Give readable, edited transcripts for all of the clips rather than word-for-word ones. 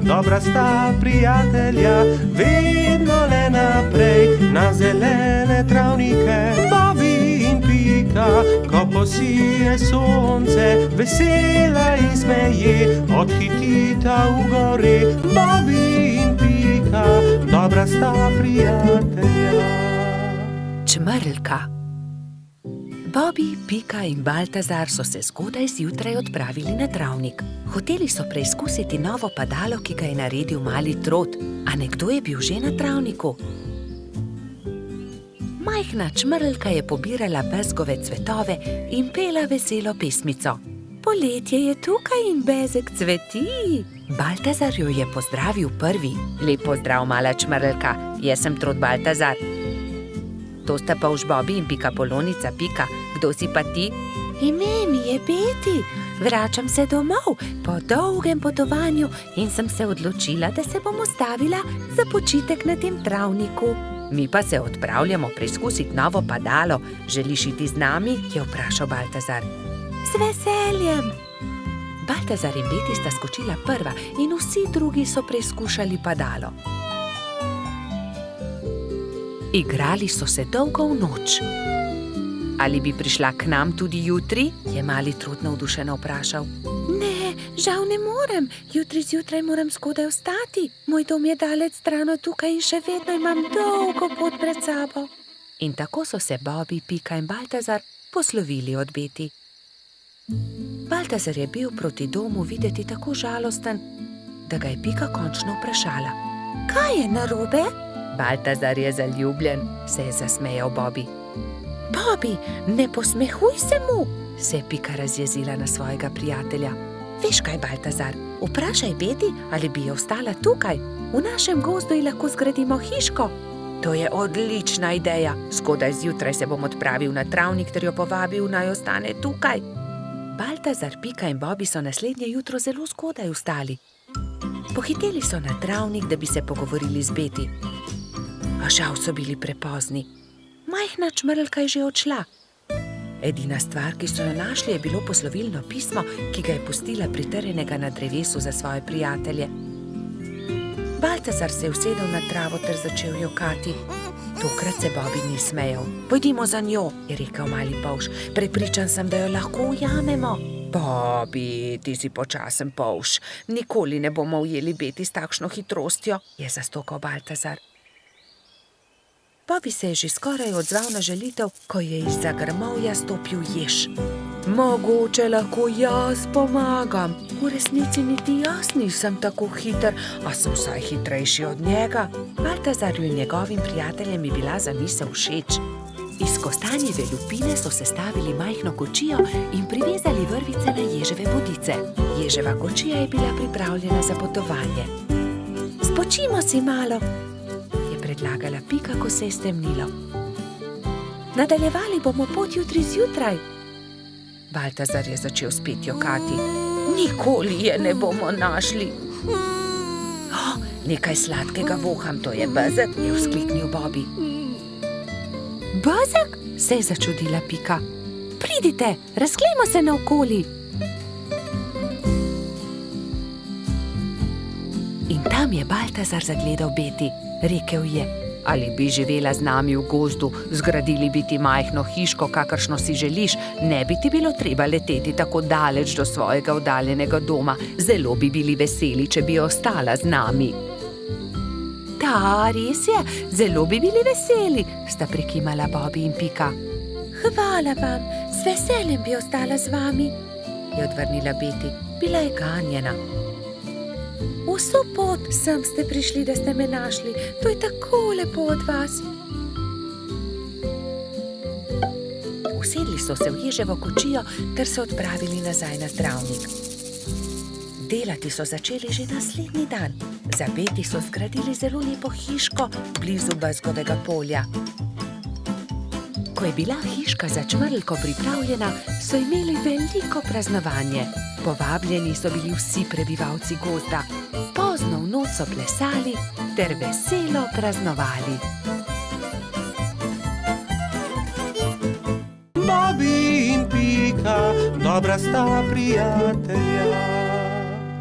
dobra sta prijatelja, vedno le naprej na zelene travnike. Bobby in Pika, ko posije sonce, vesela in smeje, odhitita v gori. Bobby in Pika, dobra sta prijatelja. Čmrlka. Bobby, Pika in Baltazar so se zgodaj zjutraj odpravili na travnik. Hoteli so preizkusiti novo padalo, ki ga je naredil mali Trot. A nekdo je bil že na travniku. Majhna čmrlka je pobirala bezgove cvetove in pela veselo pesmico. Poletje je tukaj in bezeg cveti. Baltazar jo je pozdravil prvi. Lep pozdrav, mala čmrlka, jaz sem Trot Baltazar. To sta polž Bobby in Pika Polonica Pika. Kdo si pa ti? Ime mi je Beti. Vračam se domov po dolgem potovanju in sem se odločila, da se bom ustavila za počitek na tem travniku. Mi pa se odpravljamo preizkusiti novo padalo. Želiš iti z nami? Je vprašal Baltazar. Z veseljem. Baltazar in Beti sta skočila prva in vsi drugi so preizkušali padalo. Igrali so se dolgo v noč. Ali bi prišla k nam tudi jutri? Je mali Trot navdušeno vprašal. Ne, žal ne morem. Jutri zjutraj moram zgodaj vstati. Moj dom je daleč stran od tukaj in še vedno imam dolgo pot pred sabo. In tako so se Bobby, Pika in Baltazar poslovili od Beti. Baltazar je bil proti domu videti tako žalosten, da ga je Pika končno vprašala. Kaj je narobe? Baltazar je zaljubljen, se je zasmejal Bobby. Bobby, ne posmehuj se mu, se je Pika razjezila na svojega prijatelja. Veš kaj, Baltazar, vprašaj Beti, ali bi jo ostala tukaj. V našem gozdu ji lahko zgradimo hiško. To je odlična ideja. Zgodaj zjutraj se bom odpravil na travnik ter jo povabil, naj ostane tukaj. Baltazar, Pika in Bobby so naslednje jutro zelo zgodaj vstali. Pohiteli so na travnik, da bi se pogovorili z Beti. A žal so bili prepozni. Majhna čmrlka je že odšla. Edina stvar, ki so jo našli, je bilo poslovilno pismo, ki ga je pustila pritrjenega na drevesu za svoje prijatelje. Baltazar se je usedel na travo ter začel jokati. Tokrat se Bobby ni smejal. Pojdimo za njo, je rekel mali polž. Prepričan sem, da jo lahko ujamemo. Bobby, ti si počasen polž. Nikoli ne bomo ujeli Beti s takšno hitrostjo, je zastokal Baltazar. Bobby se je že skoraj odzval na želitev, ko je izza grmovja stopil jež. Mogoče lahko jaz pomagam. V resnici niti jaz nisem tako hiter, a sem vsaj hitrejši od njega. Baltazarju in njegovim prijateljem je bila zamisel všeč. Iz kostanjeve lupine so sestavili majhno kočijo in privezali vrvice na ježeve bodice. Ježeva kočija je bila pripravljena za potovanje. Spočimo si malo, predlagala Pika, ko se je stemnilo. Nadaljevali bomo pot jutri zjutraj. Baltazar je začel spet jokati. Nikoli je ne bomo našli. Nekaj sladkega voham, to je bezeg, je vzkliknil Bobby. Bezeg? Se je začudila Pika. Pridite, razglejmo se naokoli. In tam je Baltazar zagledal Beti. Rekel je, ali bi živela z nami v gozdu, zgradili bi ti majhno hiško, kakršno si želiš, ne bi ti bilo treba leteti tako daleč do svojega oddaljenega doma. Zelo bi bili veseli, če bi ostala z nami. Da, res je, zelo bi bili veseli, sta prikimala Bobby in Pika. Hvala vam, z veseljem bi ostala z vami, je odvrnila Beti. Bila je ganjena. Vso pot sem ste prišli, da ste me našli. To je tako lepo od vas. Usedli so se v ježevo kočijo ter se odpravili nazaj na travnik. Delati so začeli že naslednji dan. Za Beti so zgradili zelo lepo hiško blizu bezgovega polja. Ko je bila hiška za čmrlko pripravljena, so imeli veliko praznovanje. Povabljeni so bili vsi prebivalci gozda. Pozno v noč so plesali ter veselo praznovali. Bobby in Pika, dobra sta prijatelja.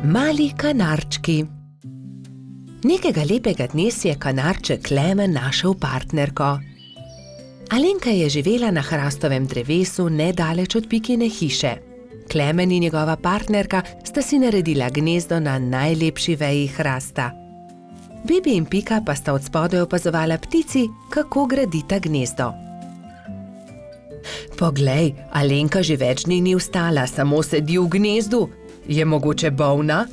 Mali kanarčki. Nekega lepega dne si je kanarček Klemen našel partnerko. Alenka je živela na hrastovem drevesu nedaleč od Pikine hiše. Klemen in njegova partnerka sta si naredila gnezdo na najlepši veji hrasta. Bibi in Pika pa sta od spodaj opazovala ptici, kako gradita gnezdo. Poglej, Alenka že več dni ni vstala, samo sedi v gnezdu. Je mogoče bolna?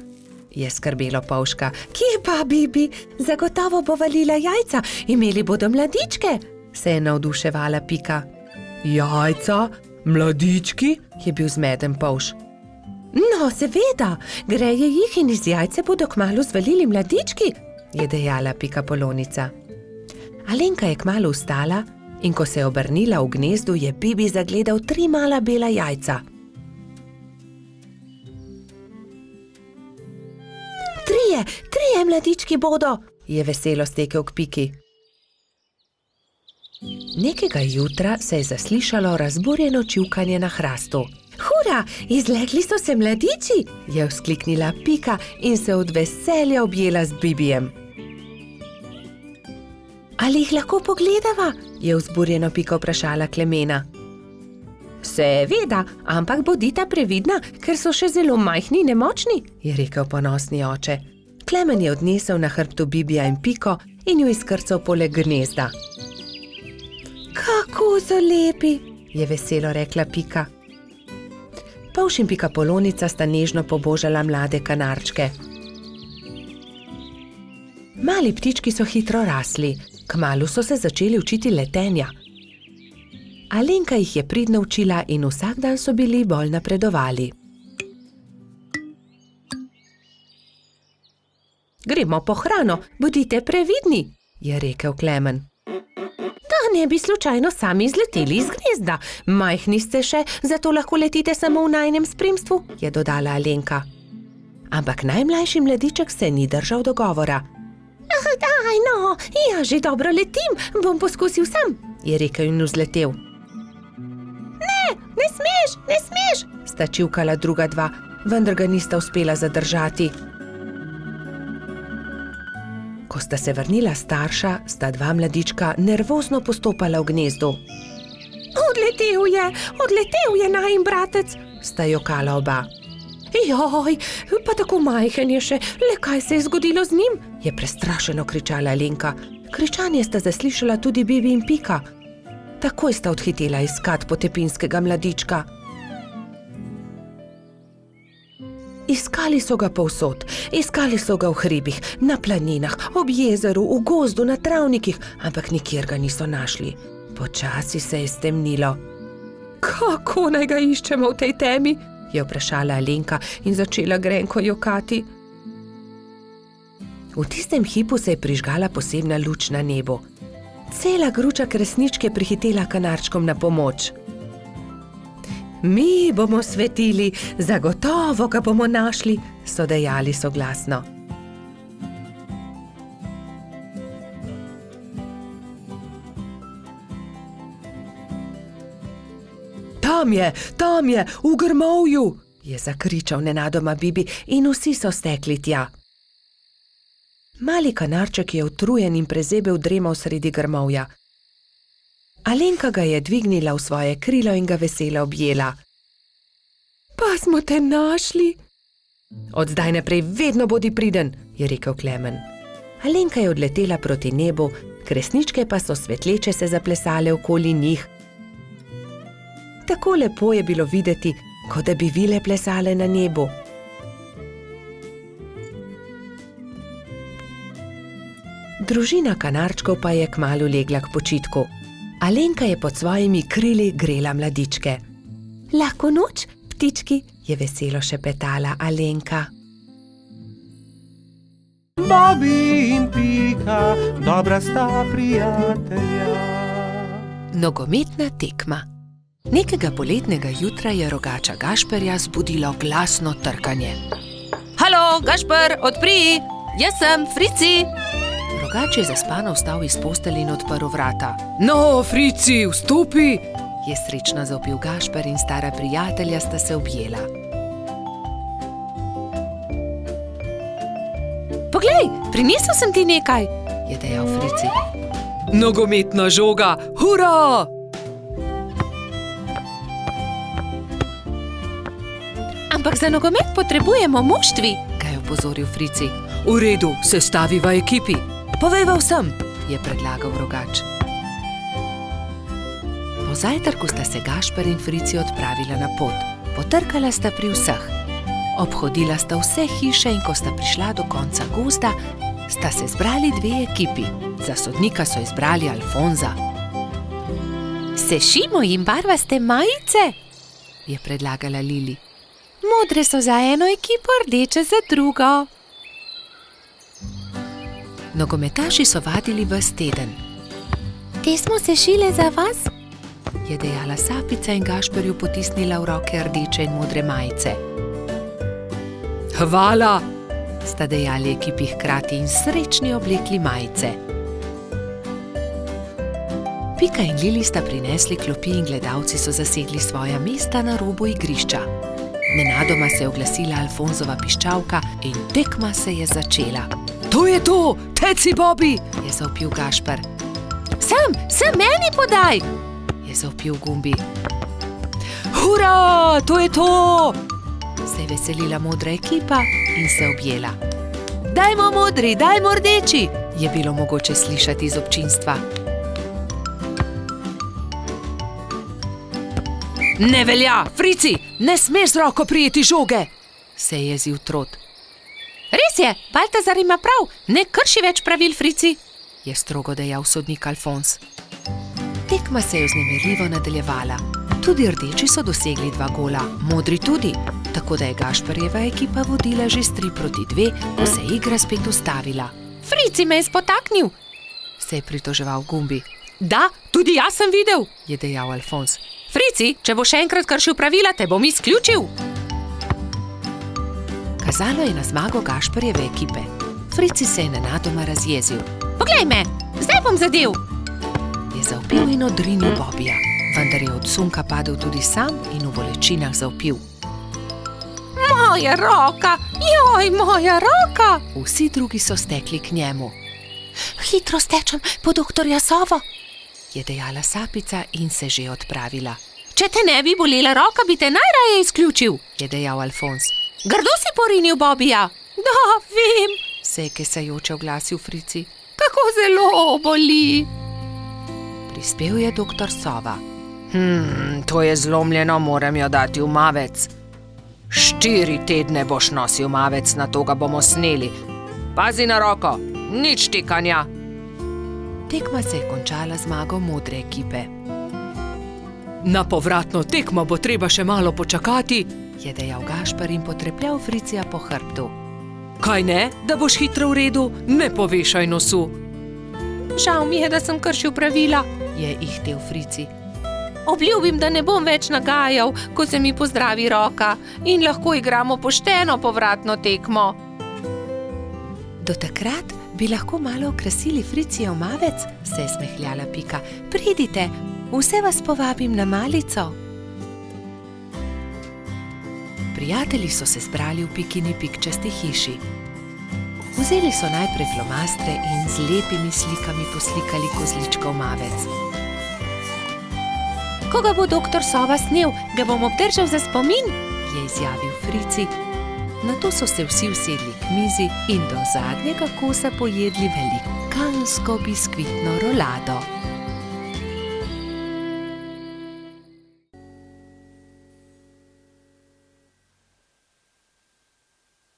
Je skrbelo Polžka. Kje pa, Bibi? Zagotovo bo valila jajca, imeli bodo mladičke, se je navduševala Pika. Jajca? Mladički? Je bil zmeden Polž. No, seveda, greje jih in iz jajce bodo kmalu zvalili mladički, je dejala Pika Polonica. Alenka je kmalu vstala in ko se je obrnila v gnezdu, je Bibi zagledal 3 mala bela jajca. Trije mladički bodo, je veselo stekel k Piki. Nekega jutra se je zaslišalo razburjeno čivkanje na hrastu. Hura, izlegli so se mladiči, je vzkliknila Pika in se od veselja objela z Bibijem. Ali jih lahko pogledava? Je vzburjeno Pika vprašala Klemena. Seveda, ampak bodita previdna, ker so še zelo majhni in nemočni, je rekel ponosni oče. Klemen je odnesel na hrbtu Bibija in Piko in jo izkrcal poleg gnezda. Kako so lepi, je veselo rekla Pika. Polž in Pika Polonica sta nežno pobožala mlade kanarčke. Mali ptički so hitro rasli, kmalu so se začeli učiti letenja. Alenka jih je pridno učila in vsak dan so bili bolj napredovali. Gremo po hrano, bodite previdni, je rekel Klemen. Da ne bi slučajno sami izleteli iz gnezda. Majhni ste še, zato lahko letite samo v najinem spremstvu, je dodala Alenka. Ampak najmlajši mladiček se ni držal dogovora. Daj no, ja že dobro letim, bom poskusil sam, je rekel in vzletel. Ne smeš, sta čivkala druga dva, vendar ga nista uspela zadržati. Ko sta se vrnila starša, sta 2 mladička nervozno postopala v gnezdu. Odletel je najin bratec, sta jokala oba. Joj, pa tako majhen je še, le kaj se je zgodilo z njim, je prestrašeno kričala Alenka. Kričanje sta zaslišala tudi Bibi in Pika. Takoj sta odhitela iskat potepinskega mladička. Iskali so ga povsod, iskali so ga v hribih, na planinah, ob jezeru, v gozdu, na travnikih, ampak nikjer ga niso našli. Počasi se je stemnilo. Kako naj ga iščemo v tej temi? Je vprašala Alenka in začela grenko jokati. V tistem hipu se je prižgala posebna luč na nebu. Cela gruča kresničke prihitela kanarčkom na pomoč. Mi bomo svetili, zagotovo ga bomo našli, so dejali soglasno. Tam je, v grmovju, je zakričal nenadoma Bibi in vsi so stekli tja. Mali kanarček je utrujen in prezebel dremal sredi grmovja. Alenka ga je dvignila v svoje krilo in ga veselo objela. Pa smo te našli. Od zdaj naprej vedno bodi priden, je rekel Klemen. Alenka je odletela proti nebu, kresničke pa so svetleče se zaplesale okoli njih. Tako lepo je bilo videti, kot da bi vile plesale na nebu. Družina kanarčkov pa je kmalu legla k počitku. Alenka je pod svojimi krili grela mladičke. Lahko noč, ptički, je veselo šepetala Alenka. Bobi in Pika, dobra sta prijatelja. Nogometna tekma. Nekega poletnega jutra je rogača Gašperja zbudilo glasno trkanje. Halo, Gašper, odpri! Jaz sem, Frici! Rogač je zaspano vstal iz postelje in odprl vrata. No, Frici, vstopi! Je srečno zavpil Gašper in stara prijatelja sta se objela. Poglej, prinesel sem ti nekaj, je dejal Frici. Nogometna žoga, hura! Ampak za nogomet potrebujemo moštvi, ga je opozoril Frici. V redu, sestaviva ekipi. Povejva vsem, je predlagal Rogač. Po zajtrku sta se Gašper in Frici odpravila na pot. Potrkala sta pri vseh. Obhodila sta vse hiše in ko sta prišla do konca gozda, sta se zbrali dve ekipi. Za sodnika so izbrali Alfonza. Sešimo jim barvaste majice, je predlagala Lili. Modre so za eno ekipo, rdeče za drugo. Nogometaši so vadili ves teden. Te smo sešile za vas, je dejala Sapica in Gašperju potisnila v roke rdeče in modre majice. Hvala, sta dejali ekipi hkrati in srečni oblekli majice. Pika in Lili sta prinesli klopi in gledalci so zasedli svoja mesta na robu igrišča. Nenadoma se je oglasila Alfonzova piščalka in tekma se je začela. To je to, teci Bobi, je zavpil Gašper. Sem meni podaj, je zavpil Gumbi. Hura, to je to, se je veselila modra ekipa in se objela. Dajmo modri, dajmo rdeči, je bilo mogoče slišati iz občinstva. Ne velja, Frici, ne smeš z roko prijeti žoge, se je jezil Trot. Res je, Baltazar ima prav, ne krši več pravil, Frici, je strogo dejal sodnik Alfons. Tekma se je vznemirljivo nadaljevala. Tudi rdeči so dosegli 2 gola, modri tudi, tako da je Gašperjeva ekipa vodila že s 3-2, ko se je igra spet ustavila. Frici me je spotaknil, se je pritoževal Gumbi. Da, tudi jaz sem videl, je dejal Alfons. Frici, če bo še enkrat kršil pravila, te bom izključil. Kazalo je na zmago Gašperjeve ekipe. Frici se je nenadoma razjezil. Poglej me, zdaj bom zadel, je zavpil in odrinil Bobija, vendar je od sunka padel tudi sam in v bolečinah zavpil. Moja roka, joj, moja roka! Vsi drugi so stekli k njemu. Hitro stečem po doktorja Sovo, je dejala Sapica in se že odpravila. Če te ne bi bolela roka, bi te najraje izključil, je dejal Alfons. Grdo si porinil Bobija. Da, vem, se je kesajoče oglasil Frici. Kako zelo boli. Prispel je doktor Sova. To je zlomljeno, moram jo dati v mavec. 4 tedne boš nosil mavec, na to ga bomo sneli. Pazi na roko, nič tikanja. Tekma se je končala zmago modre ekipe. Na povratno tekmo bo treba še malo počakati, je dejal Gašper in potrepljal Fricija po hrbtu. Kaj ne, da boš hitro v redu, ne povešaj nosu. Žal mi je, da sem kršil pravila, je ihtel Frici. Obljubim, da ne bom več nagajal, ko se mi pozdravi roka in lahko igramo pošteno povratno tekmo. Do takrat bi lahko malo okrasili Fricijev mavec, se je smehljala Pika. Pridite, vse vas povabim na malico. Prijatelji so se zbrali v Pikini pikčasti hiši. Vzeli so najprej flomastre in z lepimi slikami poslikali kozličkov mavec. Ko ga bo doktor Sova snel, ga bom obdržal za spomin, je izjavil Frici. Nato so se vsi usedli k mizi in do zadnjega kosa pojedli velikansko biskvitno rolado.